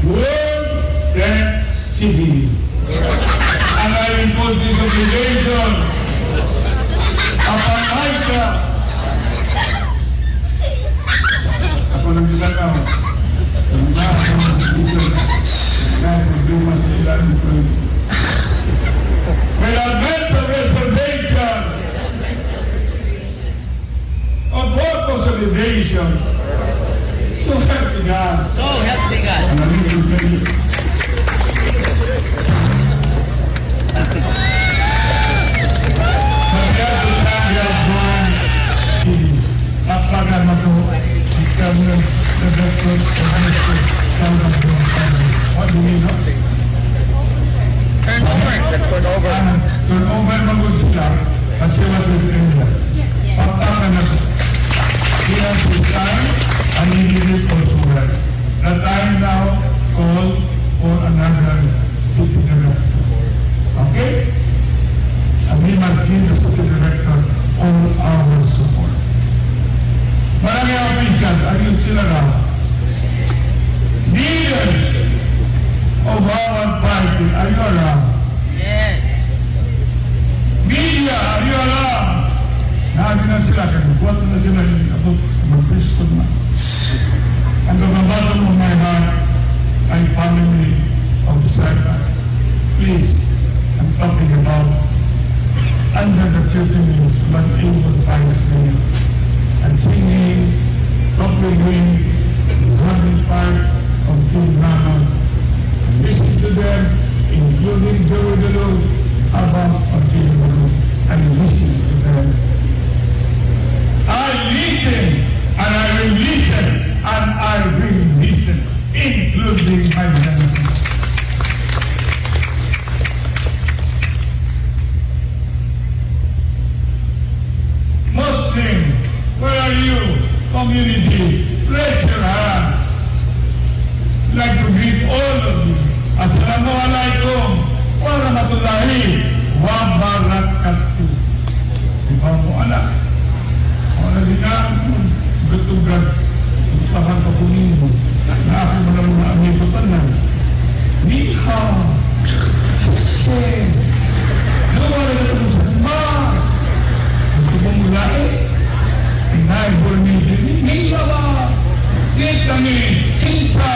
World Dead City. And I impose this obligation upon myself. Ako lang sila ka. When I met the reservation of what consolidation, so help me God. So help me God. And I need to tell you, what do you know? Turn over. Turn over magod sila kasi was in India. Pagtakan na he has his time and he did it also well. The time now called for another city director. Okay? And we must give the city director all our support. Marami ang officials, ayun sila na. Leaders of our party, are you around? Yes. Media, are you around? Nabi na sila, buwan na sila yung ito, mag-Kristo na. Ang gagabatan mo my heart ay family of the Sarah. Please, I'm talking about under the 30 minutes, but able to find me and singing, properly, having part of King Rahman, and listen to them, including Joe Delo, about King Rahman, and listen to them. I listen, and I will listen, and I will listen, including my family. Muslim, where are you? Community, raise your hand. I'd like to greet all of you. Assalamualaikum warahmatullahi wabarakatuh. Di ba mo anak? Wala din na, gatugan, tahan ka kunin mo. Na ako mo lang mga amigo tanan. Ni hao, luwala na ito sa ma. Ito mong mulai, inay Burmese, Minglawa, Vietnamese, Chincha,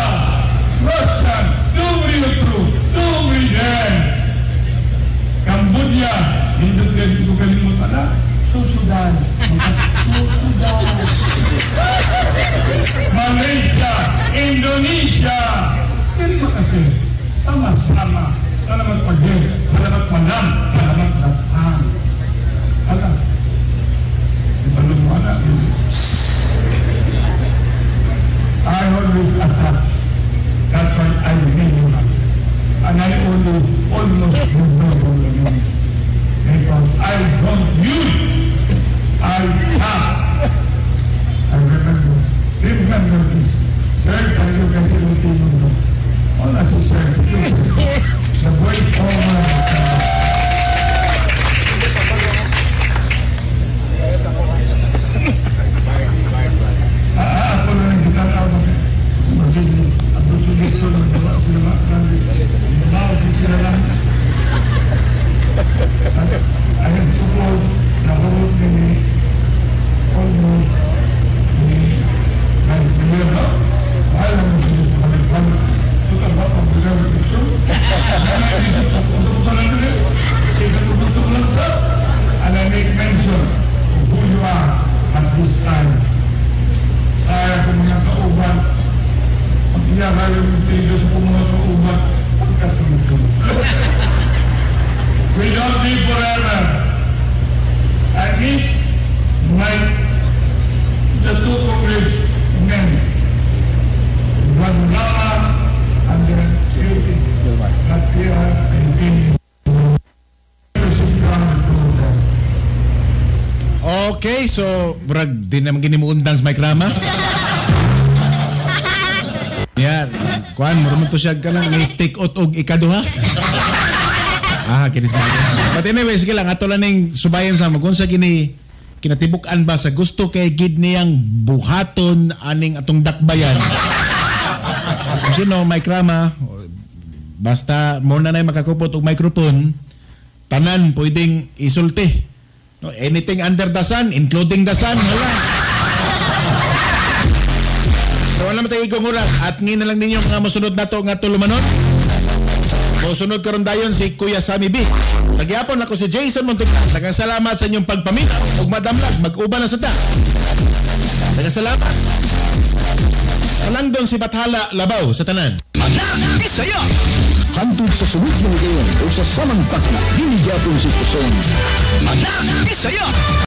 Russian, Dumriden, Cambodia, hindi ko kalimutan na, Sudan, Malaysia, Indonesia, hindi ba kasi sama-sama sa naman Salamat malam, salamat datang. Alam, ibalong mo na. I always attach. That's why I minimize. And I only almost remember the name. Because I don't use, I have. I remember. Remember this. Sir, can you guys see the all as a sir, the great former. Ako na lang kita tawag mo. Masini, ang sulit ko lang sila makakali. Bawag din sila lang. I am supposed na hulog ni almost ni Vice Mayor, no? Alam mo sila sa kaligpan. Suka ba ang pagkakalisyon? Ano yung sa pagkakalisyon na nila? Gusto ko lang sa and I make mention of who you are at this time. Kaya kung mga kauban, ang iyakaya yung tigo sa mga kauban, pagkatulog. We don't live forever. At least, like the two congressmen, one Lama and then Beauty, that we are in Okay, so brag din naman ginimuundang sa Maikrama. Yan, kuan mo to siya ka lang may take out og ikaduha. Kinis mo. But anyway, sige lang ato lang ning subayan sa kung sa kinatibuk-an ba sa gusto kay gid niyang buhaton aning atong dakbayan. Kung sino Maikrama, basta mo na nay makakupot og microphone, tanan pwedeng isulti. No, anything under the sun, including the sun, wala. So wala matay igong oras at ngin na lang ninyo nga masunod na to nga tulumanon. Masunod karon dayon si Kuya Sammy B. Sa gihapon ako si Jason Montugla. Daghang salamat sa inyong pagpaminaw ug madamlag mag-uban na sa ta. Daghang salamat. Alang doon si Bathala Labaw sa tanan. Anak Bisaya! Hantod sa sunod ng gayon o sa samang takna, binigyan si Pusong. Anak Bisaya!